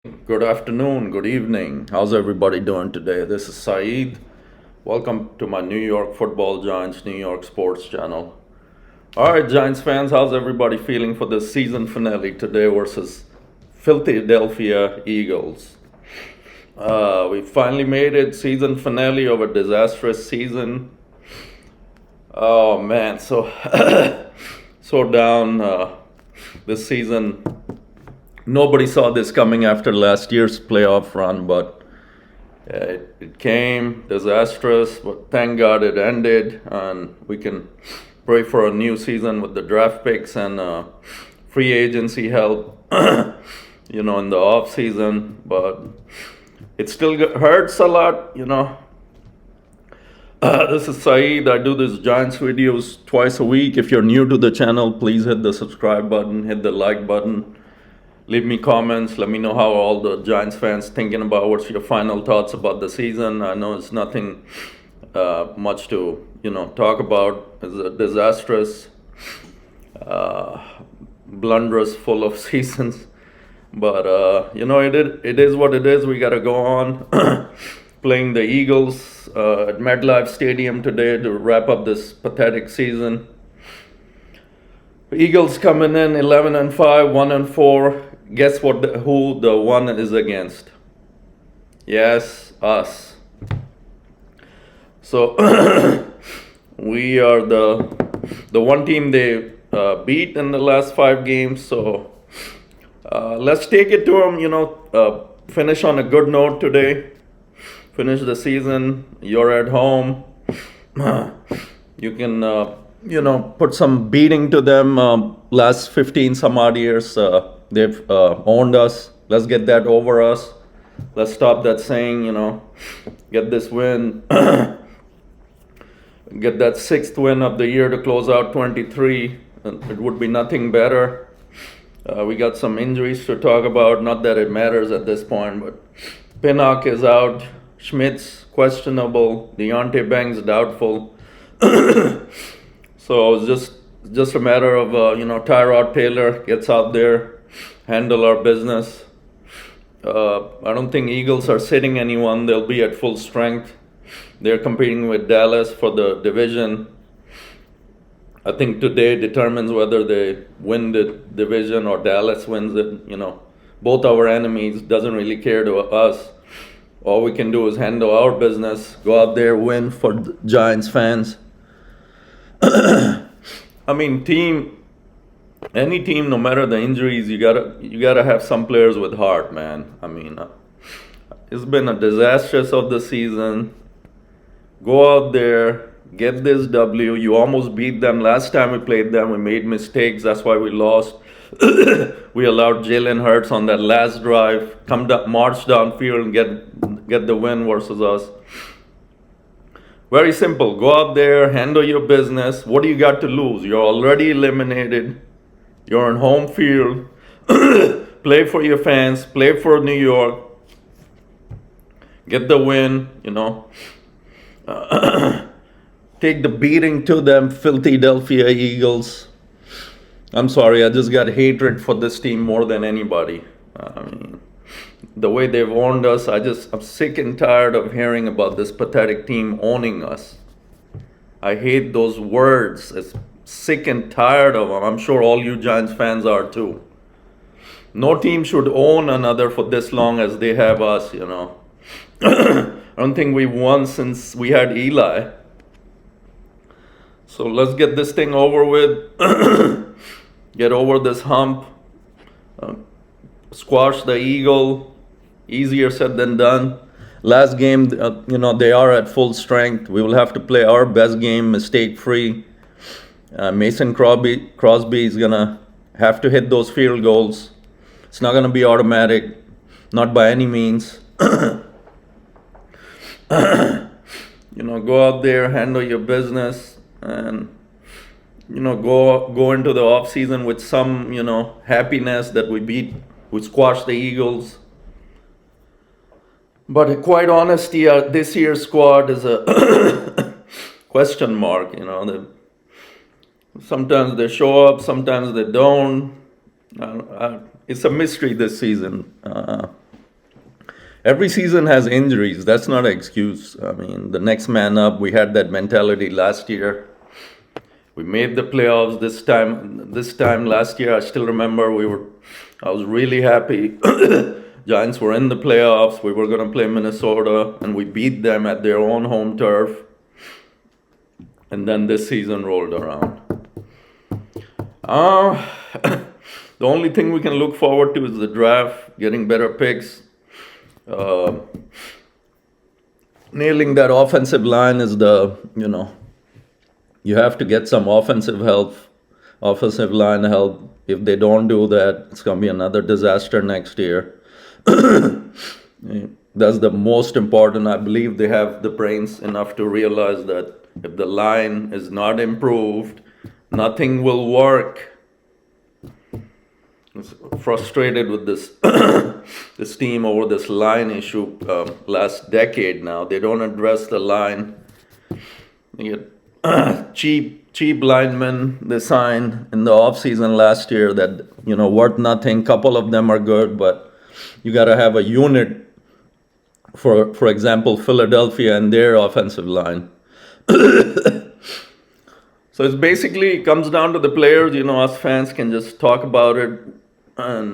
Good afternoon, good evening. How's everybody doing today? This is Saeed. Welcome to my New York Football Giants, New York Sports Channel. All right, Giants fans, how's everybody feeling for the season finale today versus Philadelphia Eagles? We finally made it, season finale of a disastrous season. Oh man, so down this season. Nobody saw this coming after last year's playoff run, but it came disastrous. But thank God it ended, and we can pray for a new season with the draft picks and free agency help, in the off season. But it still hurts a lot. This is Saeed. I do these Giants videos twice a week. If you're new to the channel, please hit the subscribe button, hit the like button. Leave me comments. Let me know how all the Giants fans thinking about what's your final thoughts about the season. I know it's nothing much to talk about. It's a disastrous, blunders full of seasons. But it is what it is. We gotta go on. Playing the Eagles at MetLife Stadium today to wrap up this pathetic season. Eagles coming in 11-5, 1-4. Guess who the one is against? Yes, us. So we are the one team they beat in the last 5 games. So let's take it to them. Finish on a good note today. Finish the season. You're at home. You can put some beating to them. Last 15 some odd years, they've owned us. Let's get that over us. Let's stop that saying, get this win. Get that 6th win of the year to close out 23. It would be nothing better. We got some injuries to talk about. Not that it matters at this point, but Pinnock is out. Schmidt's questionable. Deontay Banks doubtful. So it's just a matter of Tyrod Taylor gets out there, handle our business. I don't think Eagles are sitting anyone. They'll be at full strength. They're competing with Dallas for the division. I think today determines whether they win the division or Dallas wins it. Both our enemies. Doesn't really care to us. All we can do is handle our business, go out there, win for Giants fans. I mean, any team, no matter the injuries, you gotta have some players with heart, man. I mean, it's been a disastrous of the season. Go out there, get this W. You almost beat them last time we played them. We made mistakes. That's why we lost. We allowed Jalen Hurts on that last drive march downfield and get the win versus us. Very simple. Go out there, handle your business. What do you got to lose? You're already eliminated. You're on home field. Play for your fans. Play for New York. Get the win, Take the beating to them, Philadelphia Eagles. I'm sorry, I just got hatred for this team more than anybody. I mean, the way they've owned us, I'm sick and tired of hearing about this pathetic team owning us. I hate those words. It's sick and tired of them. I'm sure all you Giants fans are too. No team should own another for this long as they have us, I don't think we won since we had Eli. So let's get this thing over with. Get over this hump. Squash the Eagle. Easier said than done. Last game, they are at full strength. We will have to play our best game, mistake-free. Mason Crosby is gonna have to hit those field goals. It's not gonna be automatic, not by any means. Go out there, handle your business, and go into the off season with some happiness that we squashed the Eagles. But quite honestly, this year's squad is a question mark. Sometimes they show up, sometimes they don't. It's a mystery this season. Every season has injuries. That's not an excuse. I mean, the next man up, we had that mentality last year. We made the playoffs this time. This time last year, I still remember I was really happy. Giants were in the playoffs. We were going to play Minnesota, and we beat them at their own home turf. And then this season rolled around. The only thing we can look forward to is the draft, getting better picks. Nailing that offensive line is you have to get some offensive line help. If they don't do that, it's going to be another disaster next year. That's the most important. I believe they have the brains enough to realize that if the line is not improved, nothing will work. I'm frustrated with this team over this line issue last decade now. They don't address the line. They get cheap linemen they signed in the offseason last year that, worth nothing. Couple of them are good, but you got to have a unit. For example, Philadelphia and their offensive line. So it comes down to the players. Us fans can just talk about it and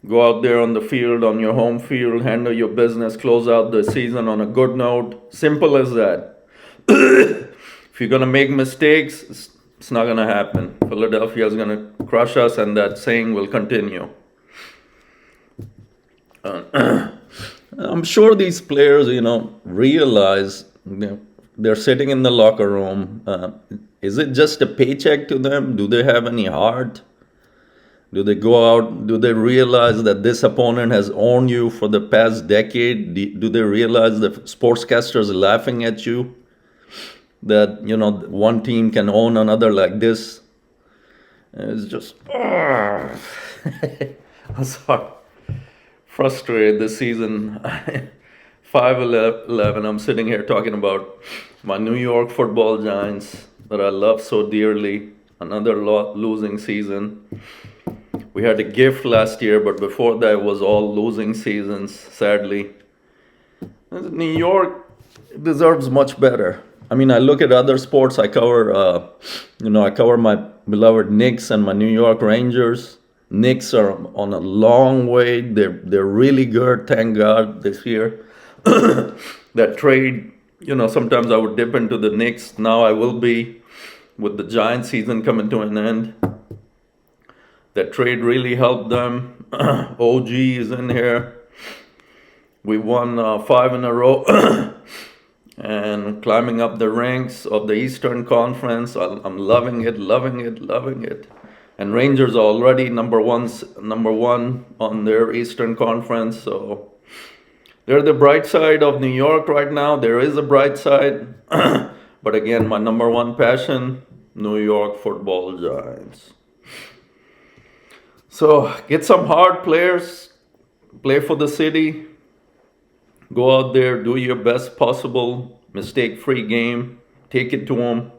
go out there on the field, on your home field, handle your business, close out the season on a good note. Simple as that. If you're going to make mistakes, it's not going to happen. Philadelphia is going to crush us, and that saying will continue. I'm sure these players, realize they're sitting in the locker room. Is it just a paycheck to them? Do they have any heart? Do they go out? Do they realize that this opponent has owned you for the past decade? Do they realize the sportscasters are laughing at you? That, one team can own another like this? It's just, I'm sorry. Frustrated this season. 5-11. I'm sitting here talking about my New York football Giants that I love so dearly. Another losing season. We had a gift last year, but before that it was all losing seasons, sadly. New York deserves much better. I mean, I look at other sports. I cover, I cover my beloved Knicks and my New York Rangers. Knicks are on a long way. They're really good, thank God, this year. That trade, sometimes I would dip into the Knicks. Now I will be, with the Giants season coming to an end. That trade really helped them. OG is in here. We won 5 in a row. And climbing up the ranks of the Eastern Conference. I'm loving it. And Rangers are already number one on their Eastern Conference. So they're the bright side of New York right now. There is a bright side. But again, my number one passion, New York football Giants. So get some hard players, play for the city, go out there, do your best possible, mistake-free game, take it to them,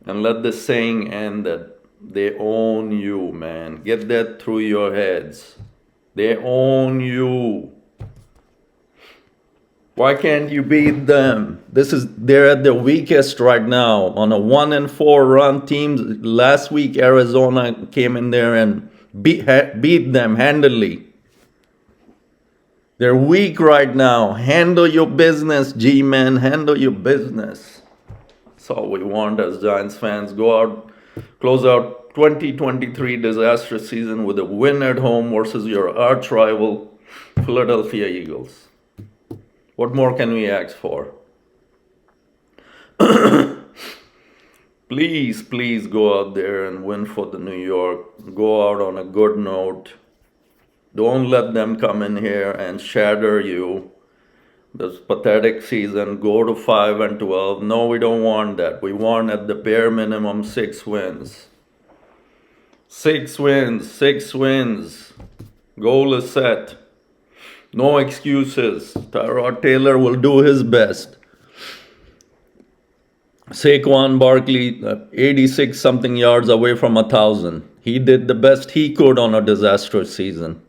and let this saying end that they own you, man. Get that through your heads. They own you. Why can't you beat them? They're at their weakest right now. On a 1-4 run team, last week Arizona came in there and beat them handily. They're weak right now. Handle your business, G-men. Handle your business. That's all we want as Giants fans. Go out, close out 2023 disastrous season with a win at home versus your arch rival, Philadelphia Eagles. What more can we ask for? Please go out there and win for the New York. Go out on a good note. Don't let them come in here and shatter you. This pathetic season, go to 5-12. No, we don't want that. We want at the bare minimum 6 wins. 6 wins. Goal is set. No excuses. Tyrod Taylor will do his best. Saquon Barkley, 86 something yards away from 1,000. He did the best he could on a disastrous season.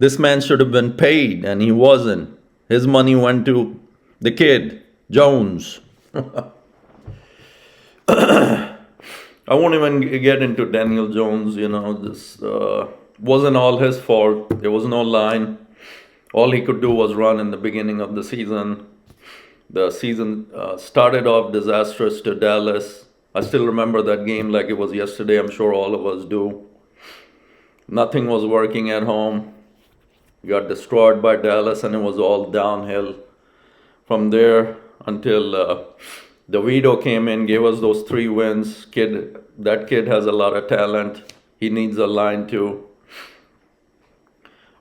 This man should have been paid, and he wasn't. His money went to the kid, Jones. I won't even get into Daniel Jones. This wasn't all his fault. There was no line. All he could do was run in the beginning of the season. The season started off disastrous to Dallas. I still remember that game like it was yesterday. I'm sure all of us do. Nothing was working at home. We got destroyed by Dallas, and it was all downhill from there until devito came in, gave us those 3 wins. That kid has a lot of talent. He needs a line too.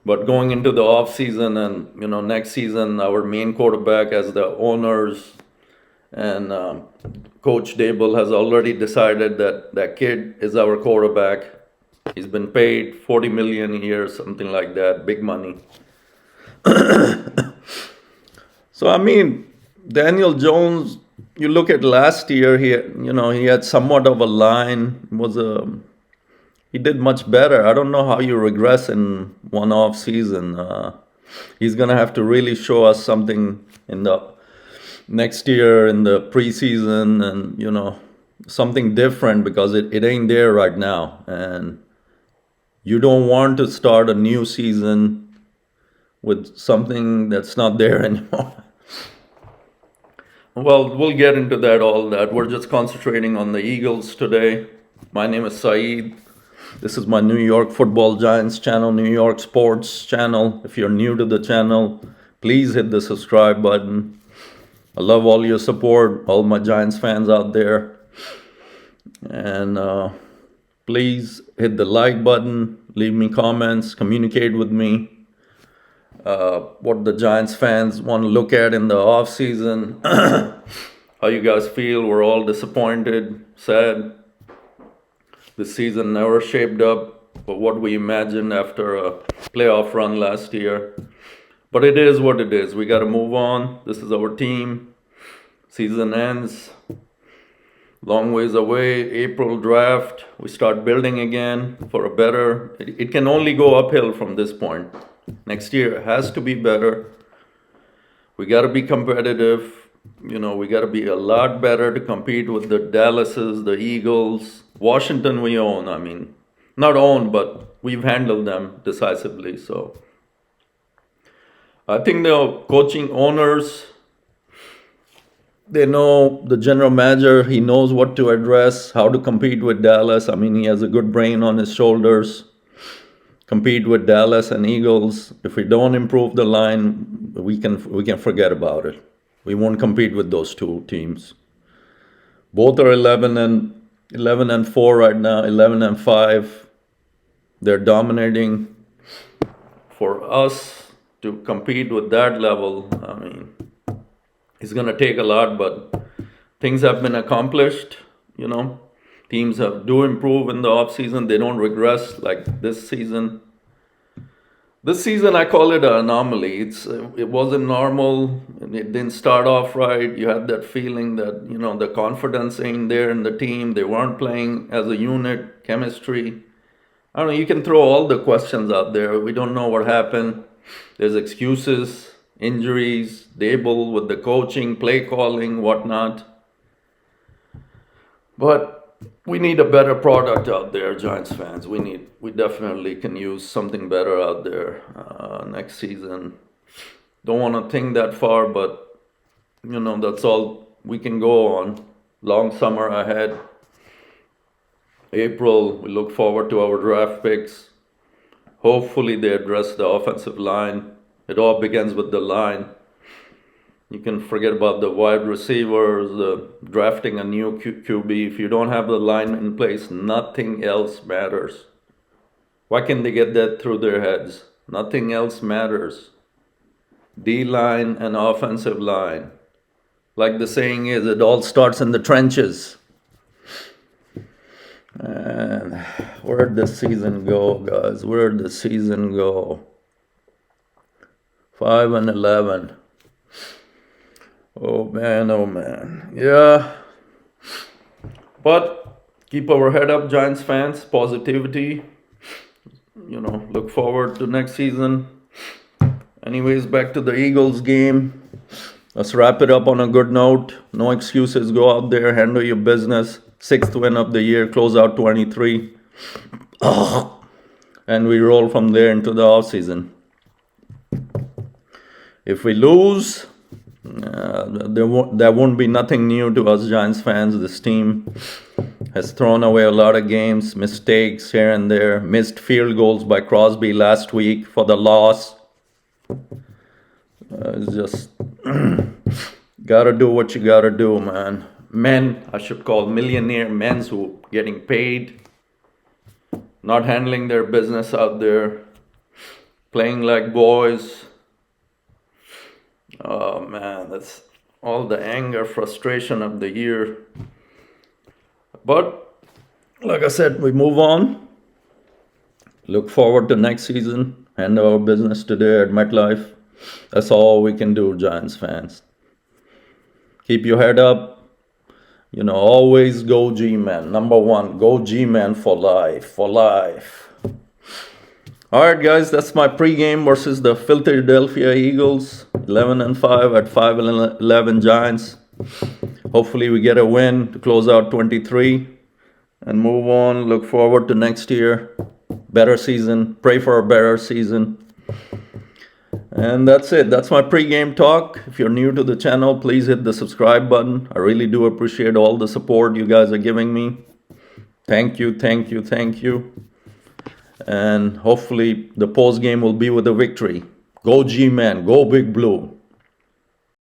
But going into the off season and next season, our main quarterback, as the owners and Coach Dable has already decided that that kid is our quarterback. He's been paid $40 million a year, something like that, big money. So I mean, Daniel Jones. You look at last year. He had somewhat of a line. He did much better. I don't know how you regress in one off season. He's gonna have to really show us something in the next year in the preseason, and something different, because it ain't there right now, and you don't want to start a new season with something that's not there anymore. Well, we'll get into all that. We're just concentrating on the Eagles today. My name is Saeed. This is my New York Football Giants channel, New York Sports channel. If you're new to the channel, please hit the subscribe button. I love all your support, all my Giants fans out there. And please hit the like button, leave me comments, communicate with me. What the Giants fans want to look at in the off season, how you guys feel. We're all disappointed, sad. This season never shaped up for what we imagined after a playoff run last year. But it is what it is. We got to move on. This is our team. Season ends. Long ways away. April draft. We start building again for a better. It can only go uphill from this point. Next year has to be better. We got to be competitive. We got to be a lot better to compete with the Dallases, the Eagles. Washington we own. I mean, not own, but we've handled them decisively. So I think the coaching owners, they know the general manager. He knows what to address, how to compete with Dallas. I mean, he has a good brain on his shoulders. Compete with Dallas and Eagles. If we don't improve the line, we can forget about it. We won't compete with those 2 teams. Both are 11 and 4 right now, 11 and 5. They're dominating. For us to compete with that level, I mean, it's going to take a lot, but things have been accomplished. Teams do improve in the off season. They don't regress like this season. This season, I call it an anomaly. It wasn't normal. It didn't start off right. You had that feeling that the confidence ain't there in the team. They weren't playing as a unit. Chemistry. I don't know. You can throw all the questions out there. We don't know what happened. There's excuses, injuries, Dable with the coaching, play calling, whatnot. But we need a better product out there, Giants fans. We definitely can use something better out there next season. Don't want to think that far, but that's all we can go on. Long summer ahead. April, we look forward to our draft picks. Hopefully they address the offensive line. It all begins with the line. You can forget about the wide receivers, drafting a new QB. If you don't have the line in place, nothing else matters. Why can't they get that through their heads? Nothing else matters. D-line and offensive line. Like the saying is, it all starts in the trenches. And where'd the season go, guys? Where'd the season go? 5-11. Oh man. Yeah. But keep our head up, Giants fans. Positivity. look forward to next season. Anyways, back to the Eagles game. Let's wrap it up on a good note. No excuses. Go out there, handle your business. 6th win of the year, close out 23. And we roll from there into the offseason. If we lose, there won't be nothing new to us Giants fans. This team has thrown away a lot of games, mistakes here and there, missed field goals by Crosby last week for the loss. It's just gotta do what you gotta do, man. Men, I should call millionaire men who getting paid, not handling their business out there, playing like boys. Oh man, that's all the anger, frustration of the year. But like I said, we move on. Look forward to next season. Handle our business today at MetLife. That's all we can do, Giants fans. Keep your head up. Always go G-Man. Number one, go G-Man for life. For life. All right, guys, that's my pregame versus the Philadelphia Eagles. 11-5 at 5-11 Giants. Hopefully we get a win to close out 23 and move on. Look forward to next year. Better season. Pray for a better season. And that's it. That's my pregame talk. If you're new to the channel, please hit the subscribe button. I really do appreciate all the support you guys are giving me. Thank you, thank you, thank you. And hopefully the post game will be with a victory. Go G-Man, go Big Blue.